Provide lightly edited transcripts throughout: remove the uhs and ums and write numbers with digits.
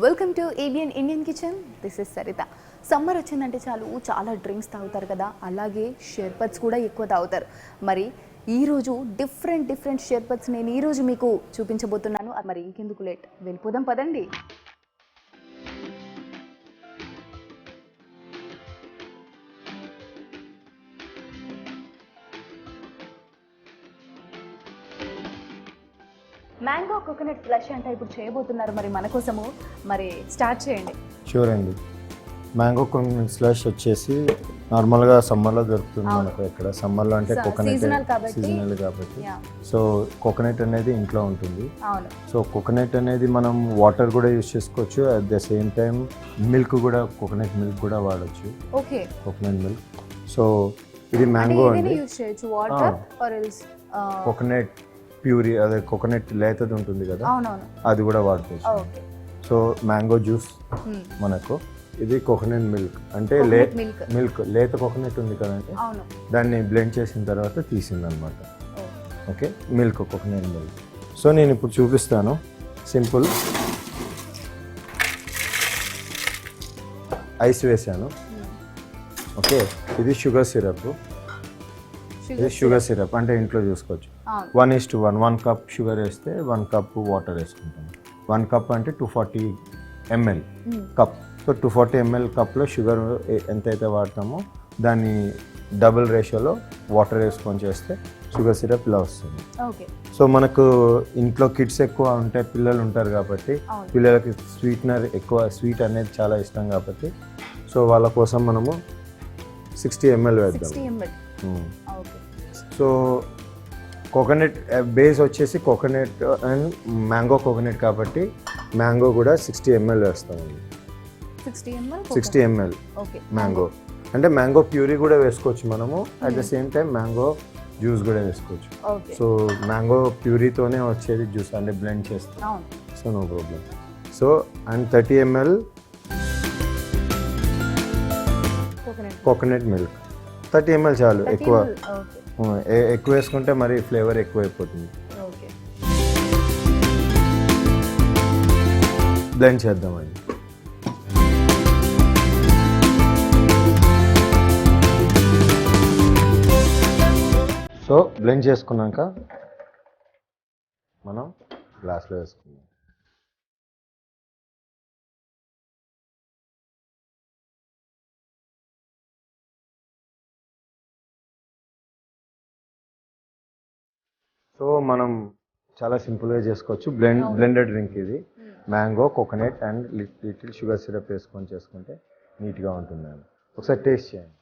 Welcome to ABN Indian kitchen. This is Saritha. Summer వచ్చిందంటే చాలా drinks తాగుతారు కదా, అలాగే షర్బత్స్ కూడా ఎక్కువ తాగుతారు. మరి ఈరోజు డిఫరెంట్ షర్బత్స్ నేను ఈరోజు మీకు చూపించబోతున్నాను. మరి ఇంకెందుకు లేట్, వెళ్ళిపోదాం పదండి. మ్యాంగో కోకోనట్ స్లష్ అంటే ఇప్పుడు చేయబోతున్నారు మరి మన కోసము. మరి స్టార్ట్ చేయండి. షూర్ అండి. మ్యాంగో కోకోనట్ స్లష్ వచ్చేసి నార్మల్గా సమ్మర్లో దొరుకుతుంది మనకు. ఇక్కడ సమ్మర్లో అంటే కోకోనట్ సీజనల్ కాబట్టి సో కోకోనట్ అనేది ఇంట్లో ఉంటుంది. సో కోకోనట్ అనేది మనం వాటర్ కూడా యూజ్ చేసుకోవచ్చు, at the same time milk కూడా, కోకోనట్ మిల్క్ కూడా వాడచ్చు. Okay, coconut milk. సో ఇది మ్యాంగో అండి. కోకోనట్ ప్యూరీ, అదే కోకోనట్ లేతది ఉంటుంది కదా, అది కూడా వాడుకోవచ్చు. సో మ్యాంగో జ్యూస్ మనకు. ఇది కోకోనట్ మిల్క్ అంటే మిల్క్ లేత కోకోనట్ ఉంది కదండి, దాన్ని బ్లెండ్ చేసిన తర్వాత తీసిందనమాట. Okay, milk, coconut milk. So నేను ఇప్పుడు చూపిస్తాను. సింపుల్ ఐస్ వేసాను. ఓకే, ఇది షుగర్ సిరప్. ఇది షుగర్ సిరప్ అంటే ఇంట్లో చూసుకోవచ్చు. 1:1, 1 కప్ షుగర్ వేస్తే 1 కప్ వాటర్ వేసుకుంటాం. 1 కప్ అంటే 240 ml కప్. సో 240 ml కప్లో షుగర్ ఎంతైతే వాడతామో దాన్ని డబుల్ రేషియోలో వాటర్ వేసుకొని చేస్తే షుగర్ సిరప్ ఇలా వస్తుంది. సో మనకు ఇంట్లో కిడ్స్ ఎక్కువ ఉంటే, పిల్లలు ఉంటారు కాబట్టి పిల్లలకి స్వీట్నర్ ఎక్కువ, స్వీట్ అనేది చాలా ఇష్టం కాబట్టి సో వాళ్ళ కోసం మనము 60 ml వేద్దాం. సో కోకోనట్ బేస్ వచ్చేసి కోకోనట్ అండ్ మ్యాంగో కోకోనట్ కాబట్టి మ్యాంగో కూడా 60 ml వేస్తామండి. 60 ml మ్యాంగో అంటే మ్యాంగో ప్యూరీ కూడా వేసుకోవచ్చు మనము, at the same time mango juice కూడా వేసుకోవచ్చు. సో మ్యాంగో ప్యూరీతోనే వచ్చేది జ్యూస్ అంటే బ్లెండ్ చేస్తాం. So no problem. So and 30 ml coconut milk. 30 ml చాలు. ఎక్కువ వేసుకుంటే మరి ఫ్లేవర్ ఎక్కువ అయిపోతుంది. బ్లెండ్ చేద్దామండి. సో బ్లెండ్ చేసుకున్నాక మనం గ్లాస్లో వేసుకుందాం. సో మనం చాలా సింపుల్గా చేసుకోవచ్చు. బ్లెండెడ్ డ్రింక్ ఇది. Mango, coconut and little sugar syrup వేసుకొని చేసుకుంటే నీట్గా ఉంటుందండి. ఒకసారి టేస్ట్ చేయండి.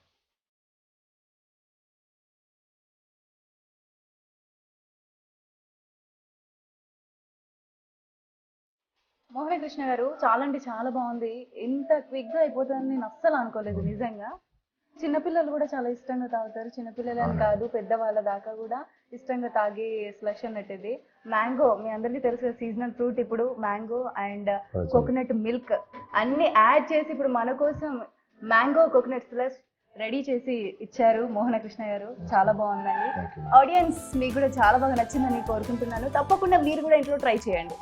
మోహన కృష్ణ గారు, చాలా అంటే చాలా బాగుంది. ఇంత క్విక్గా అయిపోతుందని నేను అస్సలు అనుకోలేదు నిజంగా. చిన్నపిల్లలు కూడా చాలా ఇష్టంగా తాగుతారు. చిన్నపిల్లలని కాదు, పెద్దవాళ్ళ దాకా కూడా ఇష్టంగా తాగే స్లష్ అన్నట్టు. మ్యాంగో మీ అందరికీ తెలుసు, సీజనల్ ఫ్రూట్ ఇప్పుడు మ్యాంగో అండ్ కోకోనట్ మిల్క్ అన్ని యాడ్ చేసి ఇప్పుడు మన కోసం మ్యాంగో కోకోనట్ స్లష్ రెడీ చేసి ఇచ్చారు మోహన కృష్ణ గారు. చాలా బాగుందండి. ఆడియన్స్ మీకు కూడా చాలా బాగా నచ్చిందని కోరుకుంటున్నాను. తప్పకుండా మీరు కూడా ఇంట్లో ట్రై చేయండి.